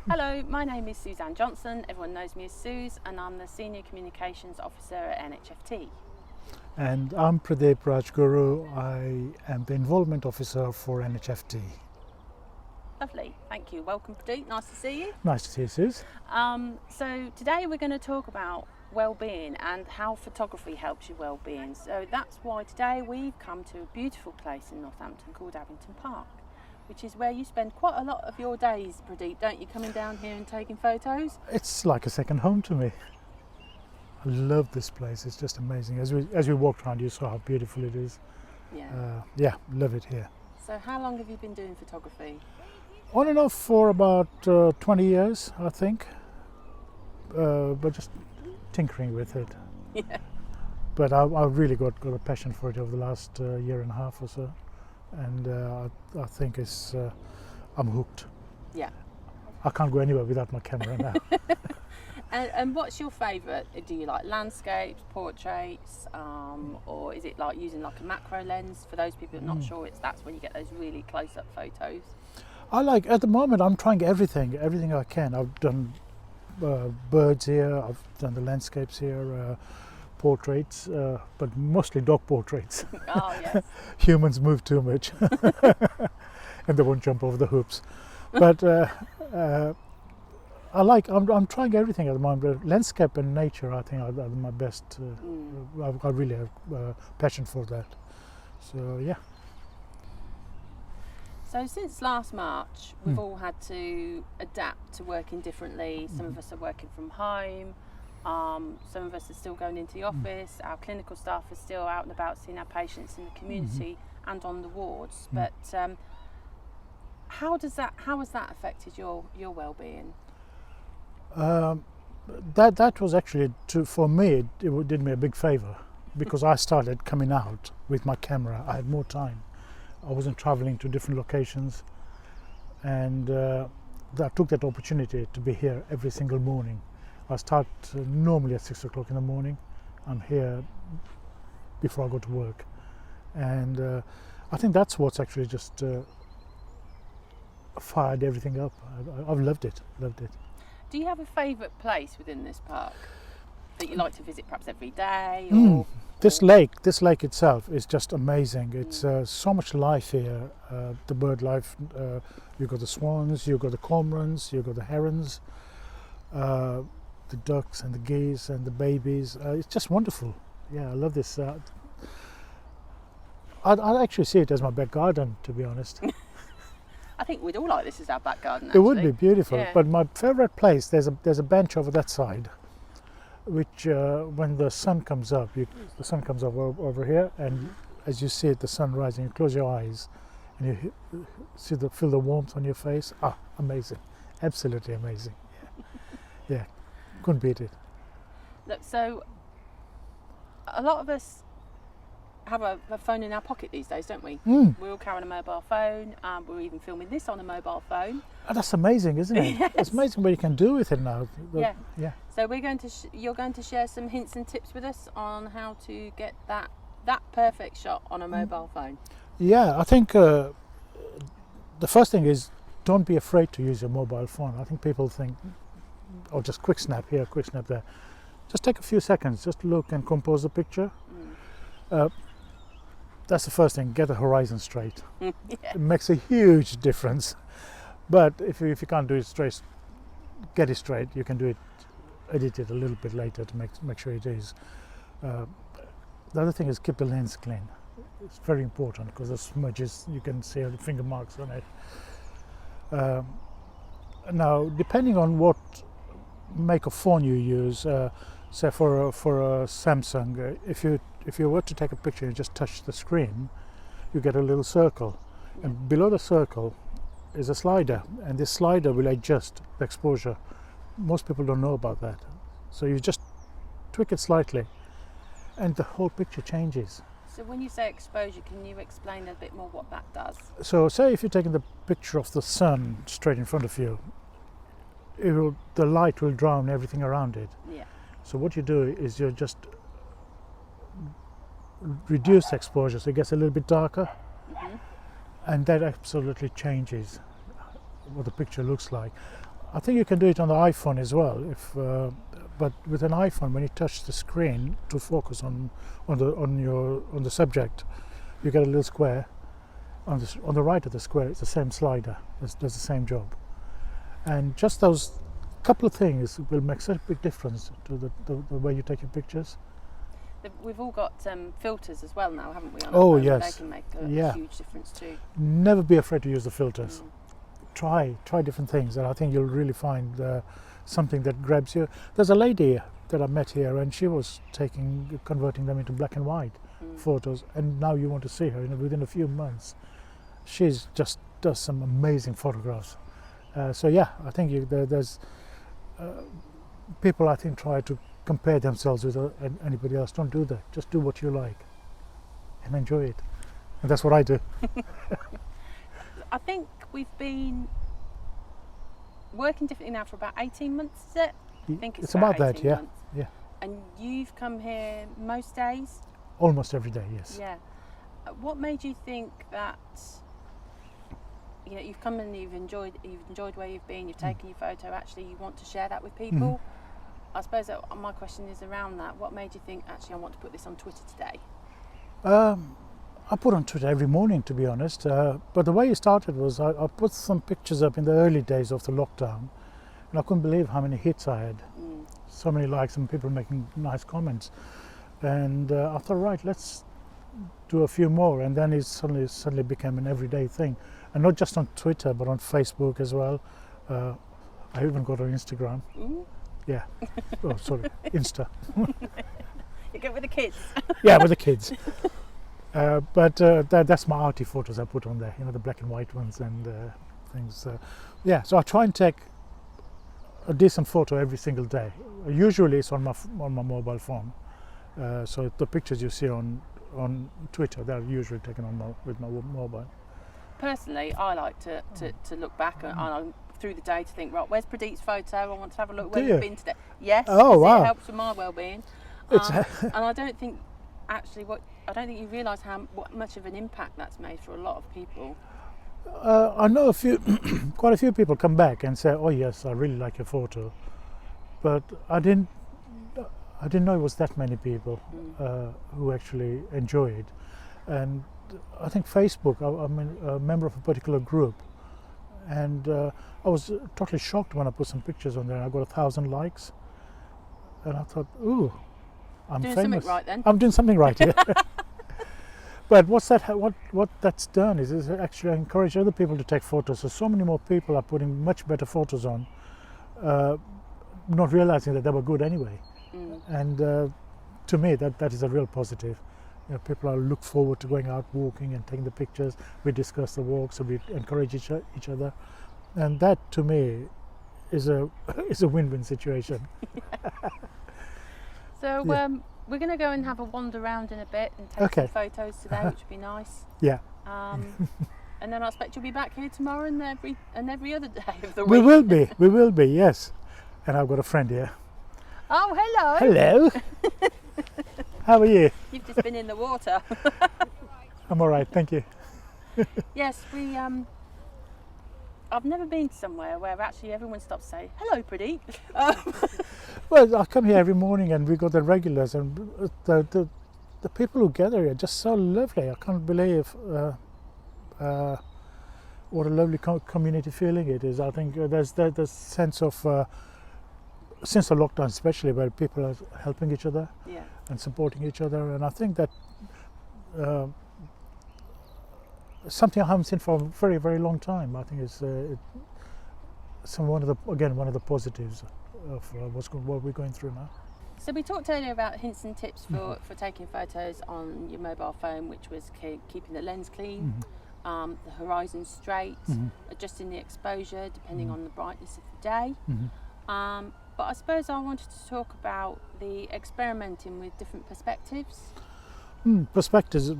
Hello, my name is Suzanne Johnson. Everyone knows me as Suze, and I'm the Senior Communications Officer at NHFT. And I'm Pradeep Rajguru. I am the Involvement Officer for NHFT. Lovely, thank you. Welcome, Pradeep. Nice to see you. Nice to see you, Suze. So today we're going to talk about well-being and how photography helps your well-being. So that's why today we've come to a beautiful place in Northampton called Abington Park, which is where you spend quite a lot of your days, Pradeep, don't you, coming down here and taking photos? It's like a second home to me. I love this place. It's just amazing. As we walked around, you saw how beautiful it is. Yeah. Love it here. So how long have you been doing photography? On and off for about 20 years, I think. But just tinkering with it. Yeah. But I've really got a passion for it over the last year and a half or so. And I think I'm hooked. Yeah. I can't go anywhere without my camera now. And what's your favourite? Do you like landscapes, portraits, or is it like using like a macro lens? For those people who are not sure, that's when you get those really close-up photos. At the moment, I'm trying everything I can. I've done birds here, I've done the landscapes here, portraits, but mostly dog portraits. Oh, yes. Humans move too much and they won't jump over the hoops. But I'm trying everything at the moment. But landscape and nature, I think, are my best. I really have passion for that. So, yeah. So since last March, we've all had to adapt to working differently. Some of us are working from home. Some of us are still going into the office. Our clinical staff are still out and about seeing our patients in the community and on the wards. But how has that affected your well-being? That was actually, for me, it did me a big favour because I started coming out with my camera. I had more time. I wasn't travelling to different locations, and I took that opportunity to be here every single morning. I start normally at 6 o'clock in the morning. I'm here before I go to work, and I think that's what's actually just fired everything up. I've loved it. Do you have a favourite place within this park that you like to visit perhaps every day? Or This lake itself is just amazing. It's so much life here. The bird life. You've got the swans, you've got the cormorants, you've got the herons, the ducks and the geese and the babies. It's just wonderful. Yeah, I love this. I'd actually see it as my back garden, to be honest. I think we'd all like this as our back garden. It would be beautiful. Yeah. But my favourite place, there's a bench over that side, which when the sun comes up, the sun comes up over here, and as you see it, the sun rising, you close your eyes and you feel the warmth on your face. Amazing, absolutely amazing. Yeah, couldn't beat it. Look, so a lot of us have a phone in our pocket these days, don't we? We're all carrying a mobile phone. We're even filming this on a mobile phone. That's amazing, isn't it? Yes. It's amazing what you can do with it now. Yeah. So you're going to share some hints and tips with us on how to get that perfect shot on a mobile phone. Yeah, I think the first thing is don't be afraid to use your mobile phone. I think people think, just quick snap here, quick snap there. Just take a few seconds, just look and compose the picture. That's the first thing, get the horizon straight. Yeah. It makes a huge difference. But if you can't do it straight, get it straight. You can do it, edit it a little bit later to make sure it is. The other thing is keep the lens clean. It's very important because the smudges, you can see the finger marks on it. Now, depending on what make of phone you use, say for a Samsung, if you were to take a picture and just touch the screen, you get a little circle, and below the circle is a slider, and this slider will adjust the exposure. Most people don't know about that, so you just tweak it slightly, and the whole picture changes. So when you say exposure, can you explain a bit more what that does? So say if you're taking the picture of the sun straight in front of you, the light will drown everything around it. Yeah. So what you do is you just reduce exposure so it gets a little bit darker, and that absolutely changes what the picture looks like. I think you can do it on the iPhone as well. But with an iPhone, when you touch the screen to focus on the subject, you get a little square. On the right of the square, it's the same slider. Does the same job. And just those couple of things will make such a big difference to the way you take your pictures. We've all got filters as well now, haven't we? On Oh, our phone? yes. They can make a huge difference too. Never be afraid to use the filters. Try different things, and I think you'll really find something that grabs you. There's a lady that I met here, and she was converting them into black and white photos, and now you want to see her within a few months. She's just does some amazing photographs. So yeah, I think there's people I think try to compare themselves with anybody else. Don't do that. Just do what you like and enjoy it, and that's what I do. I think we've been working differently now for about 18 months, is it? I think it's about that, 18 yeah. months. Yeah. And you've come here most days? Almost every day, yes. Yeah. What made you think that, you've come and you've enjoyed where you've been, you've taken your photo, actually you want to share that with people? I suppose that my question is around that. What made you think, actually, I want to put this on Twitter today? I put on Twitter every morning, to be honest. But the way it started was I put some pictures up in the early days of the lockdown, and I couldn't believe how many hits I had. So many likes and people making nice comments. And I thought, right, let's do a few more. And then it suddenly became an everyday thing. And not just on Twitter, but on Facebook as well. I even got on Instagram. Ooh. Yeah. Oh, sorry, Insta. You go with the kids. Yeah, with the kids. But that's my arty photos I put on there, the black and white ones and things. Yeah, so I try and take a decent photo every single day. Usually it's on my mobile phone. So the pictures you see on Twitter, they're usually taken with my mobile. Personally, I like to look back and through the day to think, right, where's Pradeep's photo? I want to have a look where you've been today. Yes, oh, wow. It helps with my well-being. And I don't think you realise what much of an impact that's made for a lot of people. I know quite a few people come back and say, "Oh yes, I really like your photo," but I didn't know it was that many people who actually enjoy it. And I think Facebook, I'm a member of a particular group, and I was totally shocked when I put some pictures on there and I got 1,000 likes, and I thought, "Ooh, I'm doing famous. Something right then. I'm doing something right here." But what that's done is actually encourage other people to take photos. So many more people are putting much better photos on, not realizing that they were good anyway. And to me, that is a real positive. People look forward to going out walking and taking the pictures. We discuss the walks, so we encourage each other, and that to me is a win-win situation. So we're going to go and have a wander around in a bit and take some photos today, which would be nice. Yeah. And then I expect you'll be back here tomorrow and every other day of the week. We will be, yes. And I've got a friend here. Oh, hello. Hello. How are you? You've just been in the water. I'm all right, thank you. Yes, I've never been somewhere where actually everyone stops to say, "Hello, Pradeep." Well, I come here every morning and we got the regulars, and the people who gather here are just so lovely. I can't believe what a lovely community feeling it is. I think there's the sense of, since the lockdown especially, where people are helping each other and supporting each other, and I think that something I haven't seen for a very, very long time. I think it's one of the positives of what we're going through now. So we talked earlier about hints and tips for taking photos on your mobile phone, which was keeping the lens clean, the horizon straight, adjusting the exposure depending on the brightness of the day. But I suppose I wanted to talk about the experimenting with different perspectives. Perspectives,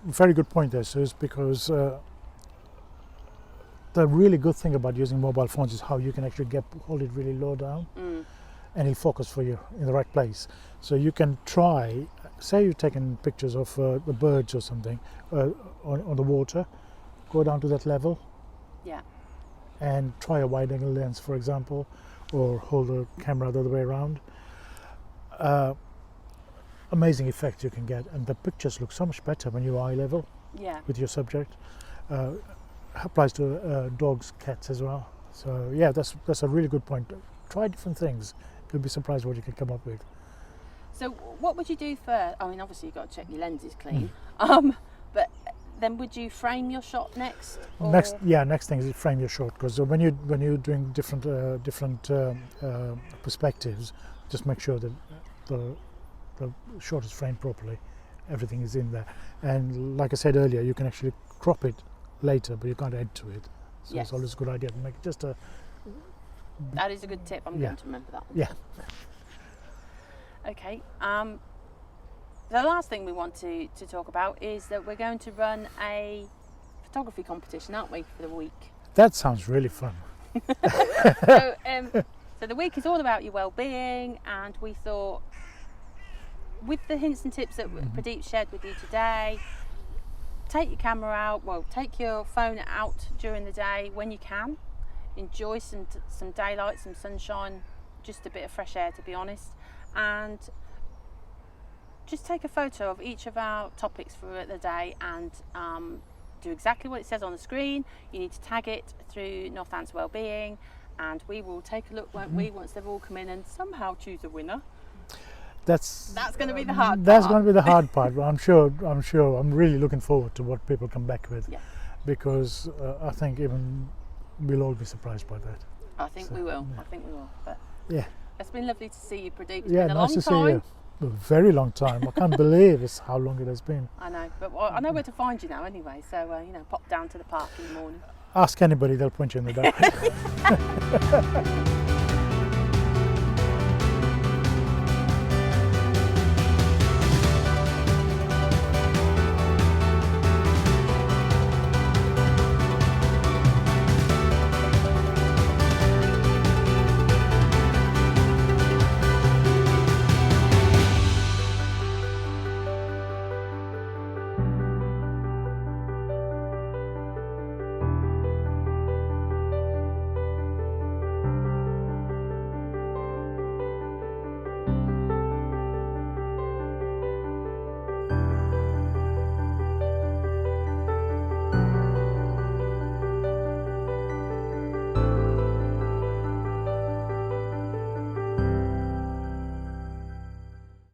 very good point there, Suze, because the really good thing about using mobile phones is how you can actually hold it really low down and it'll focus for you in the right place. So you can try, say you're taking pictures of the birds or something on the water, go down to that level and try a wide angle lens, for example, or hold the camera the other way around. Amazing effect you can get, and the pictures look so much better when you're eye level Yeah. with your subject. Applies to dogs, cats as well. So yeah, that's a really good point. Try different things. You'll be surprised what you can come up with. So what would you do first? I mean, obviously you've got to check your lenses clean. But then would you frame your shot next? Or? Next thing is frame your shot, because when you're doing different perspectives, just make sure that the shot is framed properly. Everything is in there, and like I said earlier, you can actually crop it later, but you can't add to it. So Yes. it's always a good idea to make just a. That is a good tip. I'm going to remember that one. Yeah. Okay. The last thing we want to talk about is that we're going to run a photography competition, aren't we, for the week? That sounds really fun. So the week is all about your well-being, and we thought, with the hints and tips that Pradeep shared with you today, take your camera out, take your phone out during the day when you can. Enjoy some daylight, some sunshine, just a bit of fresh air, to be honest, and just take a photo of each of our topics for the day and do exactly what it says on the screen. You need to tag it through Northants Wellbeing, and we will take a look, won't we, once they've all come in, and somehow choose a winner. That's going to be the hard part. That's going to be the hard part. But I'm sure. I'm really looking forward to what people come back with, because I think even we'll all be surprised by that. I think we will. I think we will. But yeah, it's been lovely to see you, Pradeep. It's yeah, been a nice long to time. see you. A very long time. I can't believe it's how long it has been. I know, but I know where to find you now anyway. So pop down to the park in the morning. Ask anybody; they'll point you in the direction.